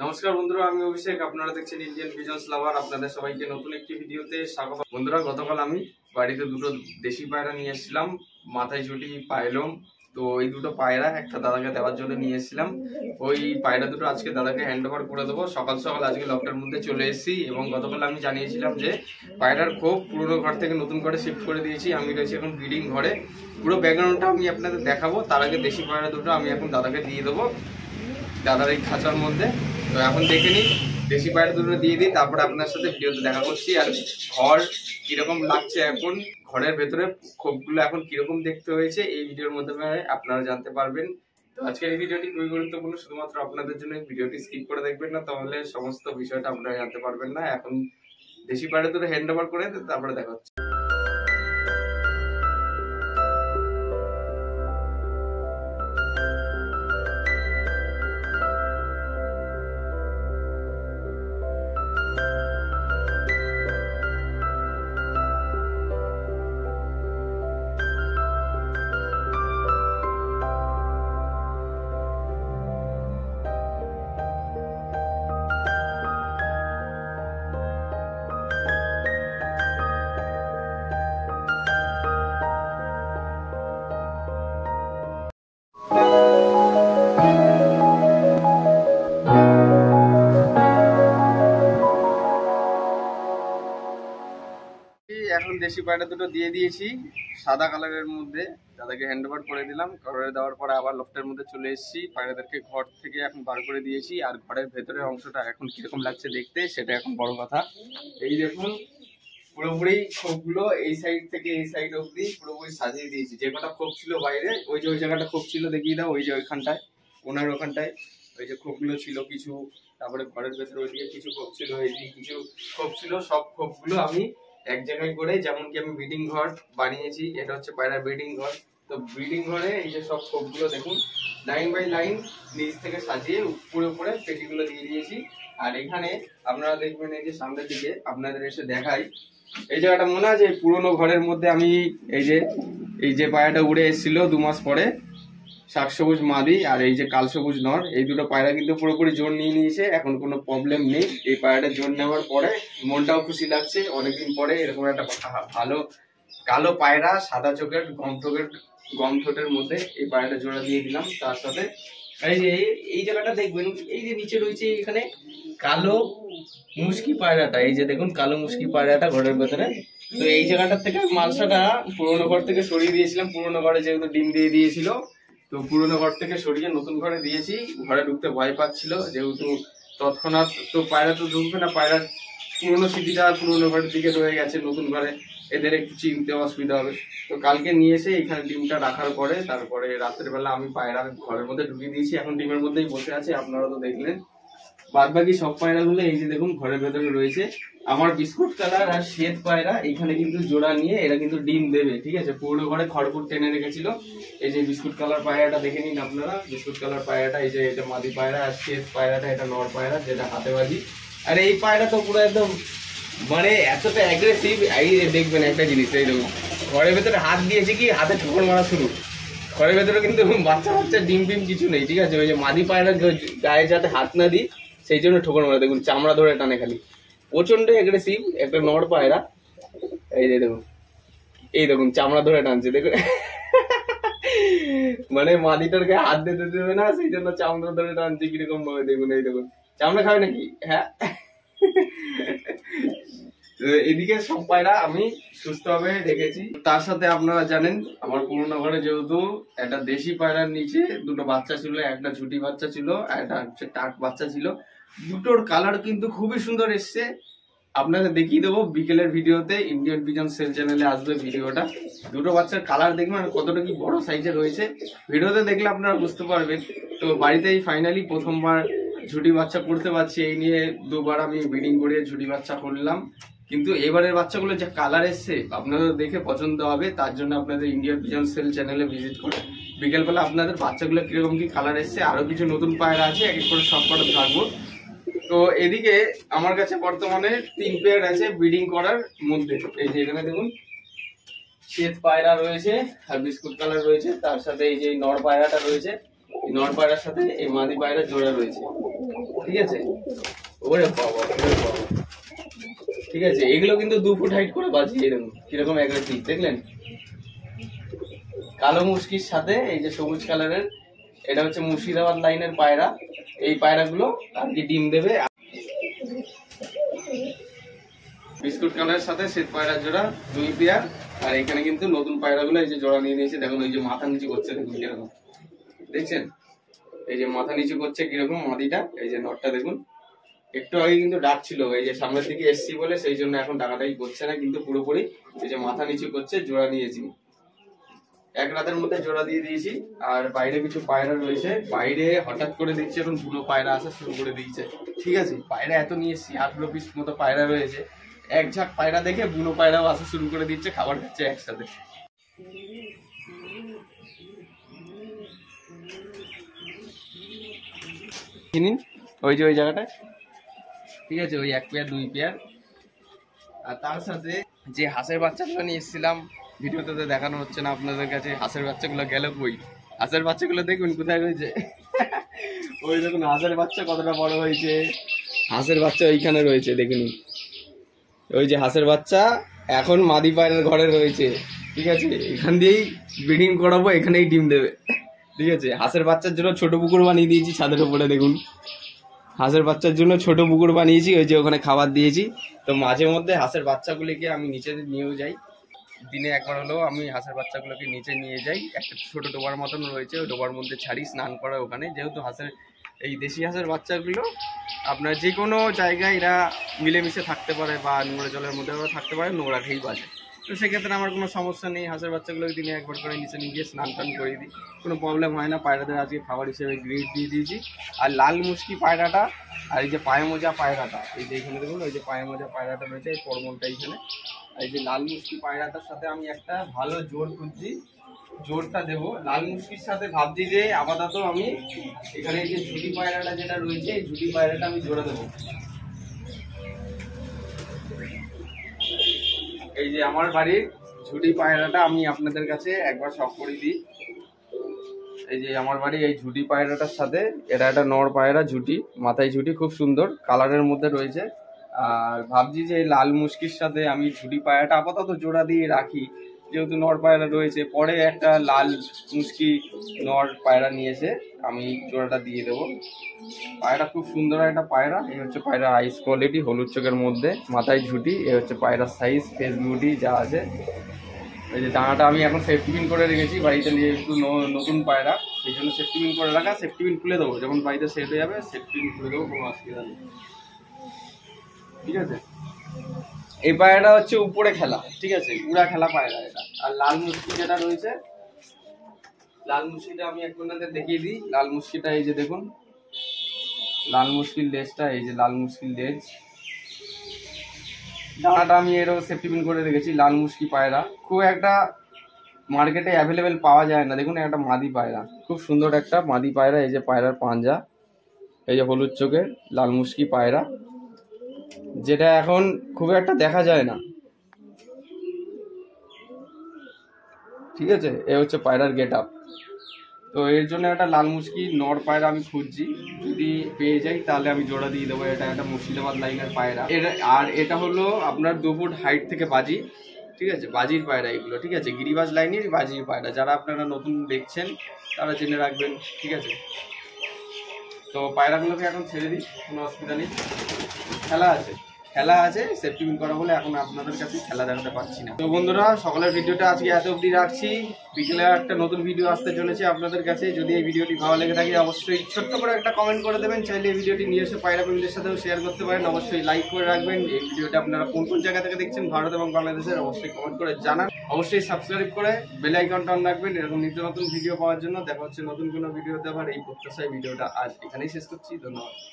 নমস্কার বন্ধুরা, আমি অভিষেক। আপনারা দেখছেন ইন্ডিয়ান পিজন্স লাভার। আপনাদের সবাইকে নতুন একটি ভিডিওতে স্বাগত। বন্ধুরা, গতকাল আমি বাড়িতে দুটো দেশি পায়রা নিয়ে এসেছিলাম, মাথায় ঝুটি পায়লম। তো এই দুটো পায়রা একটা দাদাকে দেওয়ার জন্য নিয়ে এসেছিলাম। ওই পায়রা দুটো আজকে দাদাকে হ্যান্ড ওভার করে দেবো। সকাল সকাল আজকে লকটার মধ্যে চলে এসেছি এবং গতকাল আমি জানিয়েছিলাম যে পায়রার খোপ পুরোনো ঘর থেকে নতুন ঘরে শিফট করে দিয়েছি। আমি রয়েছি এখন ব্রিডিং ঘরে। পুরো ব্যাকগ্রাউন্ডটা আমি আপনাদের দেখাবো। তার আগে দেশি পায়রা দুটো আমি এখন দাদাকে দিয়ে দেবো দাদার এই খাঁচার মধ্যে। তো এখন দেখে নিই, দেশি পায়রা দুটো দিয়ে দিই, তারপরে আপনার সাথে ভিডিওতে দেখা করছি। আর ঘর কিরকম লাগছে, এখন ঘরের ভেতরে খোপগুলো এখন কিরকম দেখতে হয়েছে এই ভিডিওর মাধ্যমে আপনারা জানতে পারবেন। তো আজকের এই ভিডিওটি খুবই গুরুত্বপূর্ণ, শুধুমাত্র আপনাদের জন্য। এই ভিডিওটি স্কিপ করে দেখবেন না, তাহলে সমস্ত বিষয়টা আপনারা জানতে পারবেন না। এখন দেশি পায়রা দুটো হ্যান্ড ওভার করে তারপরে দেখা হচ্ছে। এখন দেশি পায়রা দুটো দিয়ে দিয়েছি সাদা কালারের মধ্যে, দাদাকে হ্যান্ড ওভার করে দিলাম। ঘরে দেওয়ার পরে আবার লফটের মধ্যে চলে এসেছি। পায়রাদেরকে ঘর থেকে এখন বার করে দিয়েছি। আর ঘরের ভেতরের অংশটা এখন কিরকম লাগছে দেখতে, সেটা এখন বড় কথা। এই দেখুন, পুরোপুরি খোপগুলো এই সাইড থেকে এই সাইড অব্দি পুরোপুরি সাজিয়ে দিয়েছি। যে কটা খোপ ছিল বাইরে, ওই যে ওই জায়গাটা খোপ ছিল দেখিয়ে দাও, ওই যে ওইখানটায় ওনার ওখানটায় ওই যে খোপগুলো ছিল কিছু। তারপরে ঘরের ভেতরে ওইদিকে কিছু খোপ ছিল, এইদিকে কিছু খোপ ছিল। সব খোপগুলো আমি এক জায়গায় করে, যেমন কি আমি ব্রিডিং ঘর বানিয়েছি, এটা হচ্ছে পায়রার ব্রিডিং ঘর। তো ব্রিডিং ঘরে এই যে সব খোপগুলো দেখুন লাইন বাই লাইন নিচ থেকে সাজিয়ে উপরে উপরে পেটিগুলো দিয়ে দিয়েছি। আর এখানে আপনারা দেখবেন, এই যে সামনের দিকে আপনাদের এসে দেখাই, এই জায়গাটা মনে আছে পুরোনো ঘরের মধ্যে আমি এই যে পায়রাটা উড়ে এসেছিল 2 মাস পরে, শাক সবুজ মাদি আর এই যে কাল সবুজ নর, এই দুটো পায়রা কিন্তু পুরোপুরি জোর নিয়ে নিয়েছে। এখন কোনো প্রবলেম নেই। এই পায়রাটা জোর নেওয়ার পরে মনটাও খুশি লাগছে। অনেকদিন পরে এরকম একটা ভালো কালো পায়রা সাদা চোখের গম ঠোঁটের মধ্যে এই পায়রাটা জোড়া দিয়ে দিলাম। তার সাথে এই যে এই জায়গাটা দেখবেন, এই যে নিচে রয়েছে এখানে কালো মুশকি পায়রাটা, এই যে দেখুন কালো মুশকি পায়রাটা ঘরের ভেতরে। তো এই জায়গাটার থেকে মালসাটা পুরোনো ঘর থেকে সরিয়ে দিয়েছিলাম। পুরোনো ঘরে যেহেতু ডিম দিয়ে দিয়েছিল, তো পুরোনো ঘর থেকে সরিয়ে নতুন ঘরে দিয়েছি। ঘরে ঢুকতে ভয় পাচ্ছিল, যেহেতু তৎক্ষণাৎ তো পায়রা তো ঢুকবে না, পায়রার পুরোনো স্মৃতিটা পুরোনো ঘরের দিকে রয়ে গেছে। নতুন ঘরে এদের একটু চিনতে অসুবিধা হবে। তো কালকে নিয়ে এসে এখানে ডিমটা রাখার পরে তারপরে রাতের বেলা আমি পায়রা ঘরের মধ্যে ঢুকিয়ে দিয়েছি। এখন ডিমের মধ্যেই বসে আছে, আপনারা তো দেখলেন। বাদ বাকি সব পায়রাগুলো এই যে দেখুন ঘরের ভেতরে রয়েছে। আমার বিস্কুট কালার আর শ্বেত পায়রা এখানে কিন্তু জোড়া নিয়ে এরা কিন্তু ডিম দেবে, ঠিক আছে। পুরোনো ঘরে খড়কুট টেনে রেখেছিল। এই যে বিস্কুট কালার পায়রাটা দেখে নিন আপনারা। বিস্কুট কালার পায়রাটা এই যে এটা মাদি পায়রা, আর শ্বেত পায়রাটা এটা নর পায়রা, যেটা হাতে বাজি। আর এই পায়রা তো পুরো একদম মানে এতটা অ্যাগ্রেসিভ। এই দেখবেন একটা জিনিস, এই দেখুন ঘরের ভেতরে হাত দিয়েছে কি, হাতে ঠোকর মারা শুরু। ঘরের ভেতরে কিন্তু বাচ্চা ডিম ফিম কিছু নেই, ঠিক আছে। ওই যে মাদি পায়রা গায়ে যাতে হাত না দিই সেই জন্য ঠোকর মারা। দেখুন চামড়া ধরে টানে খালি, প্রচন্ড অ্যাগ্রেসিভ একটা নর পায়রা। এই যে দেখুন, এই দেখুন চামড়া ধরে টানছে দেখুন। মানে মাদিটার গায়ে হাত দিতে দেবে না, সেই জন্য চামড়া ধরে টানছে কিরকম ভাবে দেখুন। এই দেখুন চামড়া খাবে নাকি, হ্যাঁ। এদিকে সব পায়রা আমি সুস্থভাবে রেখেছি। তার সাথে আপনারা জানেন আমার পুরোনো ঘরে যেহেতু একটা দেশি পায়রার নিচে দুটো বাচ্চা ছিল, একটা ঝুটি বাচ্চা ছিল আর একটা হচ্ছে টাক বাচ্চা ছিল। দুটোর কালার কিন্তু খুবই সুন্দর এসছে। আপনাদের দেখিয়ে দেবো বিকেলের ভিডিওতে, ইন্ডিয়ান পিজন সেল চ্যানেলে আসবে ভিডিওটা। দুটো বাচ্চার কালার দেখবেন কতটা কি বড় সাইজের হয়েছে, ভিডিওতে দেখলে আপনারা বুঝতে পারবেন। তো বাড়িতেই ফাইনালি প্রথমবার ঝুটি বাচ্চা করতে পারছি। এই নিয়ে 2বার আমি ব্রিডিং করে ঝুটি বাচ্চা করলাম, কিন্তু এবারের বাচ্চাগুলো যে কালার এসছে আপনাদের দেখে পছন্দ হবে। তার জন্য আপনাদের ইন্ডিয়ান পিজন সেল চ্যানেলে ভিজিট করে বিকেলবেলা আপনাদের বাচ্চাগুলো কিরকম কি কালার এসছে, আরো কিছু নতুন পায়রা আছে, এক এক করে সব কটা থাকবো। তো এদিকে আমার কাছে বর্তমানে 3 পেয়ার আছে ব্রিডিং করার মধ্যে। এই যে এখানে দেখুন শ্বেত পায়রা রয়েছে আর বিস্কুট কালার রয়েছে, তার সাথে এই যে নর পায়রাটা রয়েছে। নর পায়রার সাথে এই মাদি পায়রা জোড়া রয়েছে, ঠিক আছে। ওরে বাবা, ওরে বাবা, ঠিক আছে। এগুলো কিন্তু 2 ফুট হাইট করে বাজি, এরকম কিরকম অ্যাগ্রেসিভ দেখলেন। কালো মুশকির সাথে এই যে সবুজ কালারের, এটা হচ্ছে মুর্শিদাবাদ লাইনের পায়রা। এই পায়রাগুলো আর কি ডিম দেবে। বিস্কুট কালারের সাথে শ্বেত পায়রার জোড়া 2 পেয়ার। আর এখানে কিন্তু নতুন পায়রাগুলো এই যে জোড়া নিয়ে নিয়েছে, দেখুন এই যে মাথা নিচু করছে, দেখুন কিরকম দেখছেন, এই যে মাথা নিচু করছে কিরকম মাদিটা। এই যে নটটা দেখুন, একটু আগে কিন্তু ডাক ছিল, এই যে সামনের দিকে এসছি বলে সেই জন্য এখন ডাকাটাই করছে না, কিন্তু পুরোপুরি এই যে মাথা নিচু করছে। জোড়া নিয়েছি, এক রাতের মধ্যে জোড়া দিয়ে দিয়েছি। আর বাইরে কিছু পায়রা রয়েছে, বাইরে হঠাৎ করে দেখছি এখন বুনো পায়রা আসা শুরু করে দিয়েছে, ঠিক আছে। পায়রা এত নিয়ে এসছি, 18 পিস মতো পায়রা রয়েছে। এক ঝাঁক পায়রা দেখে বুনো পায়রাও আসা শুরু করে দিচ্ছে, খাবার খাচ্ছে একসাথে। কিনিন ওই যে ওই জায়গাটায়, ঠিক আছে, ওই 1 পেয়ার 2 পেয়ার। আর তার সাথে যে হাঁসের বাচ্চাগুলো নিয়ে এসেছিলাম, ভিডিওতে তো দেখানো হচ্ছে না আপনাদের কাছে। হাঁসের বাচ্চাগুলো গেল কই? হাঁসের বাচ্চাগুলো দেখুন কোথায় রয়েছে। ওই দেখুন হাঁসের বাচ্চা কতটা বড় হয়েছে। হাঁসের বাচ্চা ওইখানে রয়েছে, দেখুন ওই যে হাঁসের বাচ্চা এখন মাদি পায়রার ঘরে রয়েছে, ঠিক আছে। এখান দিয়েই ব্রিডিং করাবো, এখানেই ডিম দেবে, ঠিক আছে। হাঁসের বাচ্চার জন্য ছোট পুকুর বানিয়ে দিয়েছি ছাদের উপরে, দেখুন হাঁসের বাচ্চার জন্য ছোট পুকুর বানিয়েছি, ওই যে ওখানে খাবার দিয়েছি। তো মাঝে মধ্যে হাঁসের বাচ্চাগুলিকে আমি নিচে নিয়েও যাই, দিনে একবার হলেও আমি হাঁসের বাচ্চাগুলোকে নিচে নিয়ে যাই। একটা ছোট ডোবার মতন রয়েছে, ওই ডোবার মধ্যে ছাড়ি, স্নান করা ওখানে। যেহেতু হাঁসের এই দেশি হাঁসের বাচ্চাগুলো আপনার যে কোনো জায়গায় এরা মিলেমিশে থাকতে পারে, বা নোংরা জলের মধ্যেও থাকতে পারে, নোংরা খেয়েই বাজে। তো সেক্ষেত্রে আমার কোনো সমস্যা নেই, হাঁসের বাচ্চাগুলোকে দিনে একবার করে নিচে নিয়ে গিয়ে স্নান টান করে দিই, কোনো প্রবলেম হয় না। পায়রাদের আজকে খাবার হিসেবে গ্রিড দিয়ে দিয়েছি। আর লাল মুশকি পায়রাটা আর এই যে পায়ে মোজা পায়রাটা, এই যে এখানে দেখুন ওই যে পায়ে মোজা পায়রাটা রয়েছে, এই পরমলটা এইখানে। আর এই যে লাল মুশকি পায়রাটার সাথে আমি একটা ভালো জোর খুঁজছি, জোরটা দেবো। লাল মুশকির সাথে ভাবছি যে আপাতত আমি এখানে এই যে ঝুটি পায়রাটা যেটা রয়েছে, এই ঝুটি পায়রাটা আমি জোড়া দেবো। এই যে আমার বাড়ির ঝুটি পায়রাটা আমি আপনাদের কাছে একবার শখ করে দিই। এই যে আমার বাড়ি এই ঝুটি পায়রাটার সাথে, এটা একটা নর পায়রা, ঝুটি, মাথায় ঝুটি, খুব সুন্দর কালারের মধ্যে রয়েছে। আর ভাবছি যে এই লাল মুশকির সাথে আমি ঝুটি পায়রাটা আপাতত জোড়া দিয়ে রাখি, যেহেতু নর পায়রা রয়েছে। পরে একটা লাল মুশকি নর পায়রা নিয়েছে, আমি জোড়াটা দিয়ে দেবো। পায়রা খুব সুন্দর একটা পায়রা। এই হচ্ছে পায়রা আইস কোয়ালিটি, হলুদ চোখের মধ্যে, মাথায় ঝুটি। এই হচ্ছে পায়রার সাইজ, ফেস বিউটি যা আছে। এই যে দানাটা আমি এখন সেফটি পিন করে রেখেছি, বাড়িতে নিয়ে একটু নতুন পায়রা, সেই জন্য সেফটি পিন করে রাখা। সেফটি পিন খুলে দেবো যখন বাড়িতে সেট হয়ে যাবে, সেফটি পিন খুলে দেবো, কোনো অসুবিধা নেই, ঠিক আছে। এই পায়রাটা হচ্ছে উপরে খেলা, ঠিক আছে, উড়া খেলা পায়রা এটা। আর লাল মুশকি যেটা রয়েছে, লাল মুশকিটা আমি আপনাদের দেখিয়ে দিই। লাল মুশকিটা এই যে দেখুন, লাল মুশকির লেজটা, এই যে লাল মুশকির লেজ। দানাটা আমি এরকম সেফটি পিন করে রেখেছি। লাল মুশকি পায়রা খুব একটা মার্কেটে অ্যাভেলেবেল পাওয়া যায় না, দেখুন একটা মাদি পায়রা, খুব সুন্দর একটা মাদি পায়রা। এই যে পায়রার পাঞ্জা, এই যে হলুদ চোখের লাল মুশকি পায়রা, যেটা এখন খুব একটা দেখা যায় না, ঠিক আছে। এ হচ্ছে পায়রার গেট আপ। তো এর জন্য একটা লাল মুশকি নর পায়রা আমি খুঁজছি, যদি পেয়ে যাই তাহলে আমি জোড়া দিয়ে দেবো। এটা একটা মুর্শিদাবাদ লাইনের পায়রা। আর এটা হলো আপনার 2 ফুট হাইট থেকে বাজি, ঠিক আছে, বাজির পায়রা এগুলো, ঠিক আছে, গিরিবাজ লাইনের বাজির পায়রা। যারা আপনারা নতুন দেখছেন তারা জেনে রাখবেন, ঠিক আছে। তো পায়রাগুলোকে এখন ছেড়ে দিই, কোনো অসুবিধা নেই। খেলা আছে, খেলা আছে, সেফটি পিন করা বলে এখন আপনাদের কাছে খেলা দেখাতে পারছি না। তো বন্ধুরা, সকালের ভিডিওটা আজকে এত অবধি রাখছি। বিকেলে একটা নতুন ভিডিও আসতে চলেছে আপনাদের কাছে। যদি এই ভিডিওটি ভালো লেগে থাকে অবশ্যই ছোট্ট করে একটা কমেন্ট করে দেবেন। চাইলে এই ভিডিওটি নিয়ে এসে পায়রা প্রেমীদের সাথেও শেয়ার করতে পারেন। অবশ্যই লাইক করে রাখবেন। এই ভিডিওটা আপনারা কোন কোন জায়গা থেকে দেখছেন, ভারত এবং বাংলাদেশের, অবশ্যই কমেন্ট করে জানান। অবশ্যই সাবস্ক্রাইব করে বেল আইকনটা অন রাখবেন এরকম নিত্য নতুন ভিডিও পাওয়ার জন্য। দেখা হচ্ছে নতুন কোনো ভিডিওতে। আবার এই প্রত্যাশায় ভিডিওটা আজ এখানেই শেষ করছি। ধন্যবাদ।